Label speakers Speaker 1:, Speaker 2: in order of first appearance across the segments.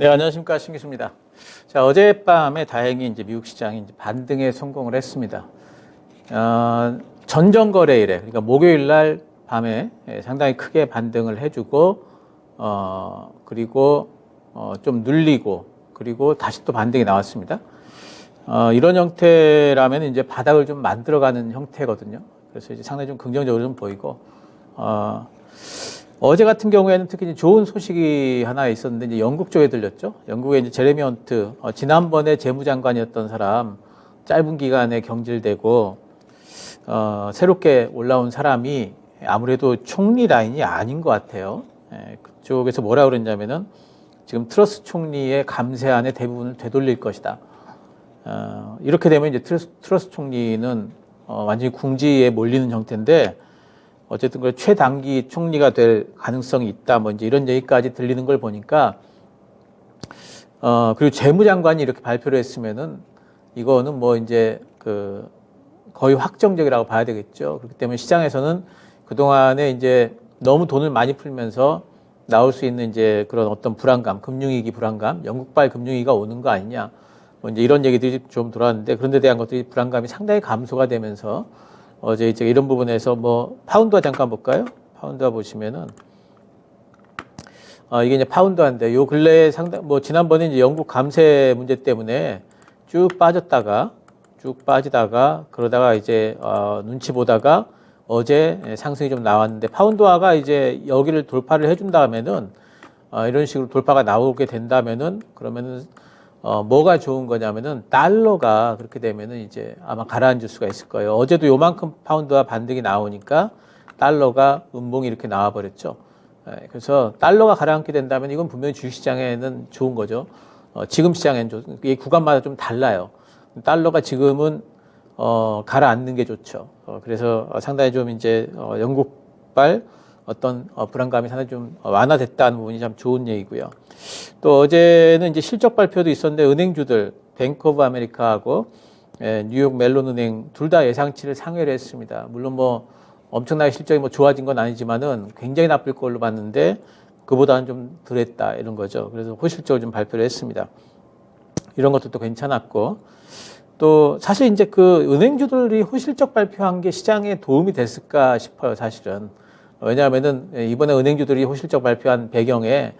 Speaker 1: 네, 안녕하십니까. 신기수입니다. 자, 어젯밤에 다행히 이제 미국 시장이 이제 반등에 성공을 했습니다. 전전거래일에, 그러니까 목요일 날 밤에 상당히 크게 반등을 해주고, 그리고, 좀 눌리고, 그리고 다시 또 반등이 나왔습니다. 이런 형태라면 이제 바닥을 좀 만들어가는 형태거든요. 그래서 이제 상당히 좀 긍정적으로 좀 보이고, 어제 같은 경우에는 특히 좋은 소식이 하나 있었는데, 이제 영국 쪽에 들렸죠. 영국의 이제 제레미 헌트, 지난번에 재무장관이었던 사람, 짧은 기간에 경질되고, 새롭게 올라온 사람이 아무래도 총리 라인이 아닌 것 같아요. 그쪽에서 뭐라 그랬냐면은, 지금 트러스 총리의 감세안의 대부분을 되돌릴 것이다. 이렇게 되면 이제 트러스 총리는 완전히 궁지에 몰리는 형태인데, 어쨌든 그 최단기 총리가 될 가능성이 있다. 뭐 이제 이런 얘기까지 들리는 걸 보니까, 그리고 재무장관이 이렇게 발표를 했으면은 이거는 뭐 이제 그 거의 확정적이라고 봐야 되겠죠. 그렇기 때문에 시장에서는 그동안에 이제 너무 돈을 많이 풀면서 나올 수 있는 이제 그런 어떤 불안감, 금융위기 불안감, 영국발 금융위기가 오는 거 아니냐. 뭐 이제 이런 얘기들이 좀 돌아왔는데, 그런 데 대한 것들이 불안감이 상당히 감소가 되면서 어제 이제 이런 부분에서 뭐 파운드화 잠깐 볼까요? 파운드화 보시면은 이게 이제 파운드화인데 요 근래에 상당 뭐 지난번에 이제 영국 감세 문제 때문에 쭉 빠지다가 그러다가 이제 눈치 보다가 어제 상승이 좀 나왔는데, 파운드화가 이제 여기를 돌파를 해준 다음에는 이런 식으로 돌파가 나오게 된다면은 그러면은 뭐가 좋은 거냐면은 달러가 그렇게 되면은 이제 아마 가라앉을 수가 있을 거예요. 어제도 요만큼 파운드와 반등이 나오니까 달러가 음봉이 이렇게 나와버렸죠. 그래서 달러가 가라앉게 된다면 이건 분명히 주식시장에는 좋은 거죠. 지금 시장에는 이 구간마다 좀 달라요. 달러가 지금은 가라앉는 게 좋죠. 그래서 상당히 좀 이제 영국발 어떤 불안감이 상당히 좀 완화됐다는 부분이 참 좋은 얘기고요. 또 어제는 이제 실적 발표도 있었는데, 은행주들 뱅크 오브 아메리카하고 뉴욕 멜론 은행 둘 다 예상치를 상회를 했습니다. 물론 뭐 엄청나게 실적이 뭐 좋아진 건 아니지만은 굉장히 나쁠 걸로 봤는데 그보다는 좀 덜했다 이런 거죠. 그래서 호실적으로 좀 발표를 했습니다. 이런 것도 괜찮았고, 또 사실 이제 그 은행주들이 호실적 발표한 게 시장에 도움이 됐을까 싶어요, 사실은. 왜냐하면은 이번에 은행주들이 호실적 발표한 배경에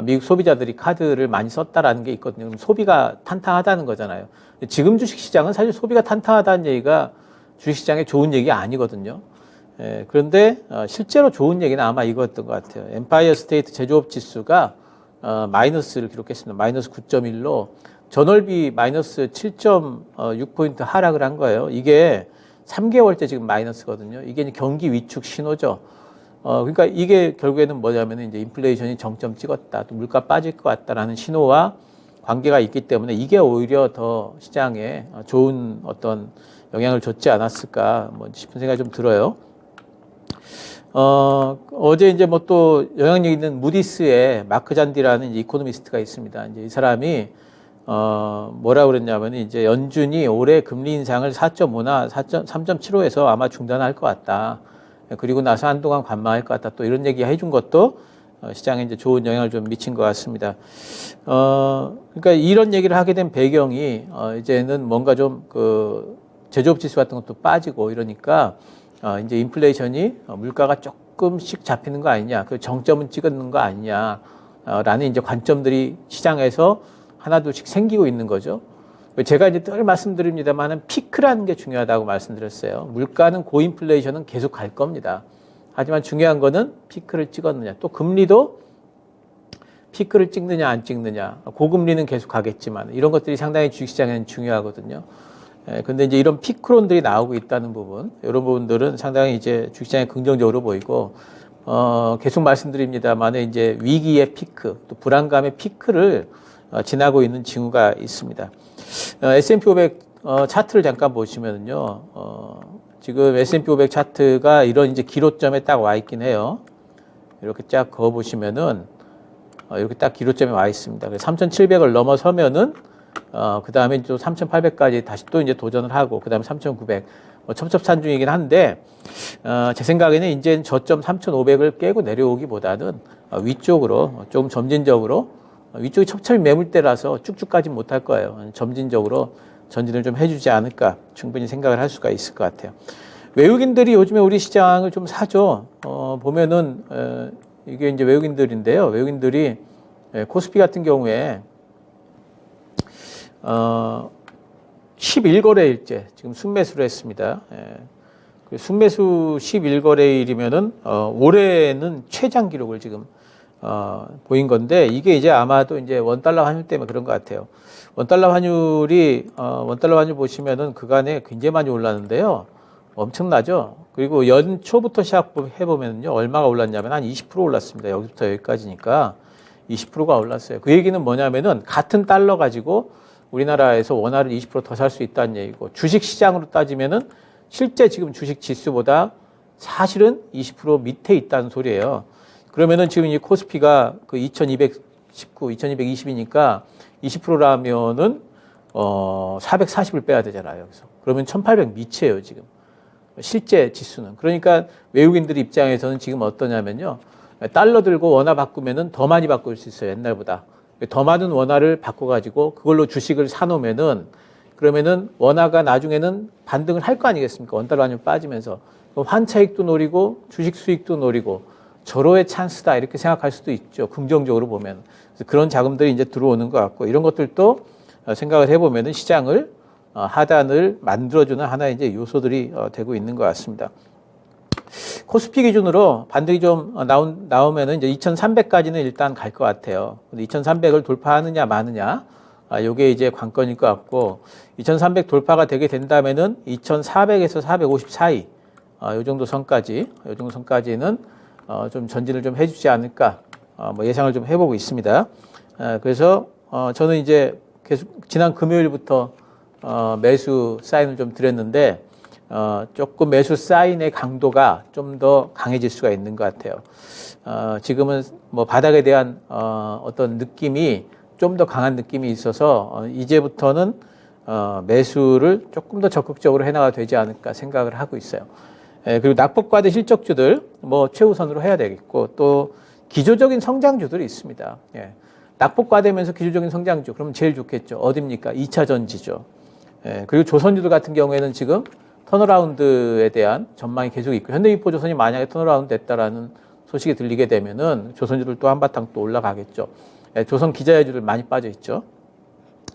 Speaker 1: 미국 소비자들이 카드를 많이 썼다라는 게 있거든요. 그럼 소비가 탄탄하다는 거잖아요. 지금 주식시장은 사실 소비가 탄탄하다는 얘기가 주식시장에 좋은 얘기가 아니거든요. 그런데 실제로 좋은 얘기는 아마 이거였던 것 같아요. 엠파이어 스테이트 제조업 지수가 마이너스를 기록했습니다. 마이너스 9.1로 전월비 마이너스 7.6포인트 하락을 한 거예요. 이게 3개월째 지금 마이너스거든요. 이게 이제 경기 위축 신호죠. 그러니까 이게 결국에는 뭐냐면 이제 인플레이션이 정점 찍었다, 또 물가 빠질 것 같다라는 신호와 관계가 있기 때문에 이게 오히려 더 시장에 좋은 어떤 영향을 줬지 않았을까 뭐 싶은 생각이 좀 들어요. 어제 이제 뭐 또 영향력 있는 무디스의 마크 잔디라는 이코노미스트가 있습니다. 이제 이 사람이 뭐라 그랬냐면 이제 연준이 올해 금리 인상을 4.5나 3.75에서 아마 중단할 것 같다. 그리고 나서 한동안 관망할 것 같다. 또 이런 얘기 해준 것도 시장에 이제 좋은 영향을 좀 미친 것 같습니다. 그러니까 이런 얘기를 하게 된 배경이 이제는 뭔가 좀 그 제조업 지수 같은 것도 빠지고 이러니까 이제 인플레이션이 물가가 조금씩 잡히는 거 아니냐, 그 정점은 찍는 거 아니냐, 라는 이제 관점들이 시장에서 하나둘씩 생기고 있는 거죠. 제가 이제 늘 말씀드립니다만은 피크라는 게 중요하다고 말씀드렸어요. 물가는 고인플레이션은 계속 갈 겁니다. 하지만 중요한 거는 피크를 찍었느냐, 또 금리도 피크를 찍느냐 안 찍느냐, 고금리는 계속 가겠지만 이런 것들이 상당히 주식시장에는 중요하거든요. 근데 이제 이런 피크론들이 나오고 있다는 부분, 이런 부분들은 상당히 이제 주식시장에 긍정적으로 보이고, 계속 말씀드립니다만 이제 위기의 피크, 또 불안감의 피크를 지나고 있는 징후가 있습니다. S&P 500 차트를 잠깐 보시면요, 지금 S&P 500 차트가 이런 이제 기로점에 딱 와 있긴 해요. 이렇게 쫙 그어 보시면은 이렇게 딱 기로점에 와 있습니다. 3,700을 넘어서면은 그 다음에 또 3,800까지 다시 또 이제 도전을 하고, 그 다음에 3,900, 첩첩산중이긴 한데, 제 생각에는 이제 저점 3,500을 깨고 내려오기보다는 위쪽으로 조금 점진적으로 위쪽이 첩첩이 매물대라서 쭉쭉 가진 못할 거예요. 점진적으로 전진을 좀 해주지 않을까 충분히 생각을 할 수가 있을 것 같아요. 외국인들이 요즘에 우리 시장을 좀 사죠. 보면은 이게 이제 외국인들인데요. 외국인들이 코스피 같은 경우에 11거래일째 지금 순매수를 했습니다. 순매수 11거래일이면은 올해는 최장 기록을 지금 보인 건데, 이게 이제 아마도 이제 원달러 환율 때문에 그런 것 같아요. 원달러 환율이 원달러 환율 보시면은 그간에 굉장히 많이 올랐는데요. 엄청나죠. 그리고 연초부터 시작해 보면요, 얼마가 올랐냐면 한 20% 올랐습니다. 여기부터 여기까지니까 20%가 올랐어요. 그 얘기는 뭐냐면은 같은 달러 가지고 우리나라에서 원화를 20% 더 살 수 있다는 얘기고, 주식 시장으로 따지면은 실제 지금 주식 지수보다 사실은 20% 밑에 있다는 소리예요. 그러면은 지금 이 코스피가 그 2219, 2220이니까 20%라면은 440을 빼야 되잖아요. 그래서 그러면 1800 밑이에요, 지금. 실제 지수는. 그러니까 외국인들 입장에서는 지금 어떠냐면요, 달러 들고 원화 바꾸면은 더 많이 바꿀 수 있어요, 옛날보다. 더 많은 원화를 바꿔가지고 그걸로 주식을 사놓으면은, 그러면은 원화가 나중에는 반등을 할 거 아니겠습니까? 원달러 환율 빠지면서. 환차익도 노리고 주식 수익도 노리고 절호의 찬스다, 이렇게 생각할 수도 있죠. 긍정적으로 보면. 그래서 그런 자금들이 이제 들어오는 것 같고, 이런 것들도 생각을 해보면은 시장을 하단을 만들어주는 하나의 이제 요소들이 되고 있는 것 같습니다. 코스피 기준으로 반등이 좀 나오면은 이제 2300까지는 일단 갈 것 같아요. 근데 2300을 돌파하느냐 마느냐, 요게 이제 관건일 것 같고, 2300 돌파가 되게 된다면은 2400에서 450 사이, 요 정도 선까지는 좀 전진을 좀 해주지 않을까, 뭐 예상을 좀 해보고 있습니다. 그래서 저는 이제 계속 지난 금요일부터 매수 사인을 좀 드렸는데, 조금 매수 사인의 강도가 좀 더 강해질 수가 있는 것 같아요. 지금은 뭐 바닥에 대한 어떤 느낌이 좀 더 강한 느낌이 있어서 이제부터는 매수를 조금 더 적극적으로 해나가도 되지 않을까 생각을 하고 있어요. 그리고 낙폭과대 실적주들 뭐 최우선으로 해야 되겠고, 또 기조적인 성장주들이 있습니다. 낙폭과대면서 기조적인 성장주, 그러면 제일 좋겠죠. 어딥니까? 2차 전지죠. 그리고 조선주들 같은 경우에는 지금 턴어라운드에 대한 전망이 계속 있고, 현대미포조선이 만약에 턴어라운드 됐다라는 소식이 들리게 되면은 조선주들 또 한바탕 또 올라가겠죠. 조선 기자재주들 많이 빠져 있죠.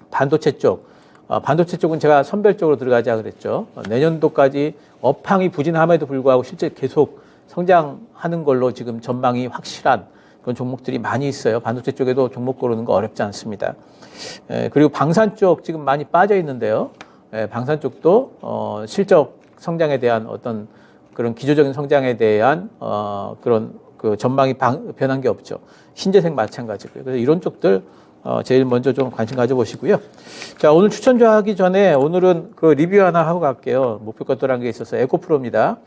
Speaker 1: 반도체 쪽은 제가 선별적으로 들어가자 그랬죠. 내년도까지 업황이 부진함에도 불구하고 실제 계속 성장하는 걸로 지금 전망이 확실한 그런 종목들이 많이 있어요. 반도체 쪽에도 종목 고르는 거 어렵지 않습니다. 그리고 방산 쪽 지금 많이 빠져 있는데요. 방산 쪽도 실적 성장에 대한 어떤 그런 기조적인 성장에 대한 그런 그 전망이 변한 게 없죠. 신재생 마찬가지고요. 그래서 이런 쪽들 제일 먼저 좀 관심 가져보시고요. 자, 오늘 추천주 하기 전에 오늘은 그 리뷰 하나 하고 갈게요. 목표가 또한 게 있어서 에코프로입니다.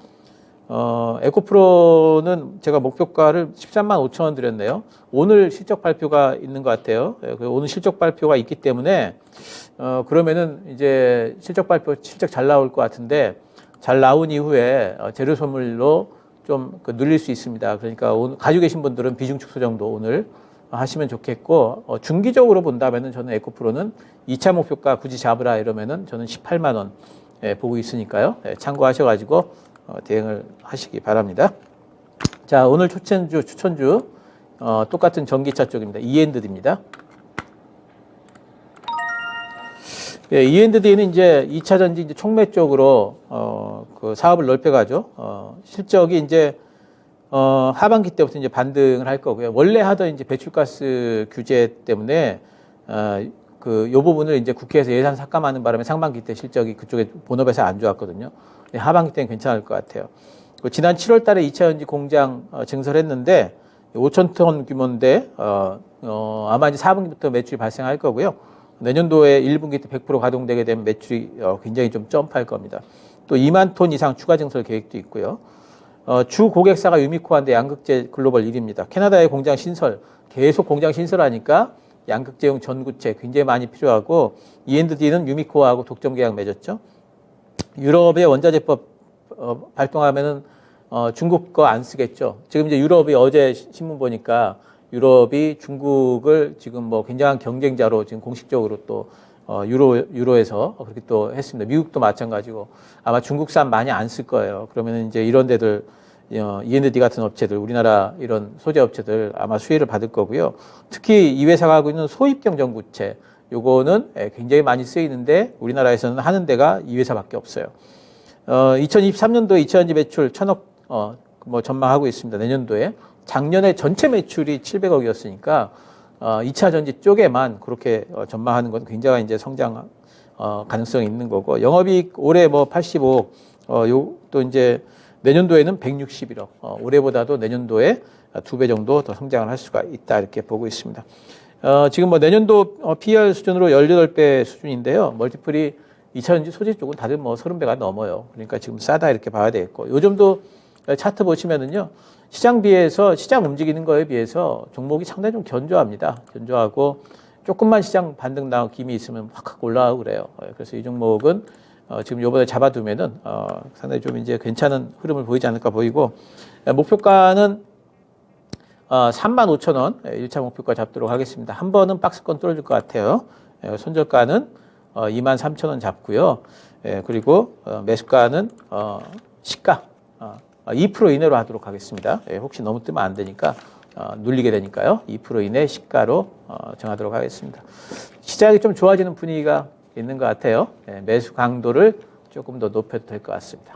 Speaker 1: 에코프로는 제가 목표가를 13만 5천 원 드렸네요. 오늘 실적 발표가 있는 것 같아요. 오늘 실적 발표가 있기 때문에 그러면은 이제 실적 잘 나올 것 같은데, 잘 나온 이후에 재료 선물로 좀 늘릴 수 있습니다. 그러니까 오늘 가지고 계신 분들은 비중 축소 정도 오늘 하시면 좋겠고, 중기적으로 본다면은 저는 에코프로는 2차 목표가 굳이 잡으라 이러면은 저는 18만 원 보고 있으니까요. 참고하셔가지고 대응을 하시기 바랍니다. 자, 오늘 추천주 똑같은 전기차 쪽입니다. E&D입니다. E&D는 이제 2차 전지 이제 촉매 쪽으로 그 사업을 넓혀가죠. 실적이 이제 하반기 때부터 이제 반등을 할 거고요. 원래 하던 이제 배출가스 규제 때문에 요 부분을 이제 국회에서 예산 삭감하는 바람에 상반기 때 실적이 그쪽에 본업에서 안 좋았거든요. 하반기 때는 괜찮을 것 같아요. 지난 7월 달에 2차 전지 공장 증설했는데 5,000톤 규모인데 아마 이제 4분기부터 매출이 발생할 거고요. 내년도에 1분기 때 100% 가동되게 되면 매출이 굉장히 좀 점프할 겁니다. 또 2만 톤 이상 추가 증설 계획도 있고요. 주 고객사가 유미코아인데 양극재 글로벌 1위입니다. 캐나다의 공장 신설, 계속 공장 신설하니까 양극재용 전구체 굉장히 많이 필요하고, E&D는 유미코아하고 독점 계약 맺었죠. 유럽의 원자재법 발동하면은 중국 거 안 쓰겠죠. 지금 이제 유럽이 어제 신문 보니까 유럽이 중국을 지금 뭐 굉장한 경쟁자로 지금 공식적으로 또 유로에서 그렇게 또 했습니다. 미국도 마찬가지고 아마 중국산 많이 안 쓸 거예요. 그러면 이제 이런 데들 E&D 같은 업체들, 우리나라 이런 소재 업체들 아마 수혜를 받을 거고요. 특히 이 회사가 하고 있는 소입경 전구체, 요거는 굉장히 많이 쓰이는데 우리나라에서는 하는 데가 이 회사밖에 없어요. 2023년도 2차전지 매출 1,000억 뭐 전망하고 있습니다. 내년도에. 작년에 전체 매출이 700억이었으니까 2차 전지 쪽에만 그렇게 전망하는 건 굉장히 이제 성장 가능성이 있는 거고, 영업이익 올해 뭐 85억, 또 이제 내년도에는 161억, 올해보다도 내년도에 2배 정도 더 성장을 할 수가 있다, 이렇게 보고 있습니다. 지금 뭐 내년도 PER 수준으로 18배 수준인데요. 멀티플이 2차 전지 소재 쪽은 다들 뭐 30배가 넘어요. 그러니까 지금 싸다, 이렇게 봐야 되겠고, 요즘도 차트 보시면은요, 시장 비해서, 시장 움직이는 거에 비해서 종목이 상당히 좀 견조합니다. 견조하고 조금만 시장 반등 나오고 힘이 있으면 확 올라가고 그래요. 그래서 이 종목은 지금 요번에 잡아두면은 상당히 좀 이제 괜찮은 흐름을 보이지 않을까 보이고, 목표가는 35,000원 1차 목표가 잡도록 하겠습니다. 한 번은 박스권 뚫어줄 것 같아요. 손절가는 23,000원 잡고요. 그리고 매수가는 시가 2% 이내로 하도록 하겠습니다. 혹시 너무 뜨면 안 되니까 눌리게 되니까요. 2% 이내 시가로 정하도록 하겠습니다. 시장이 좀 좋아지는 분위기가 있는 것 같아요. 매수 강도를 조금 더 높여도 될 것 같습니다.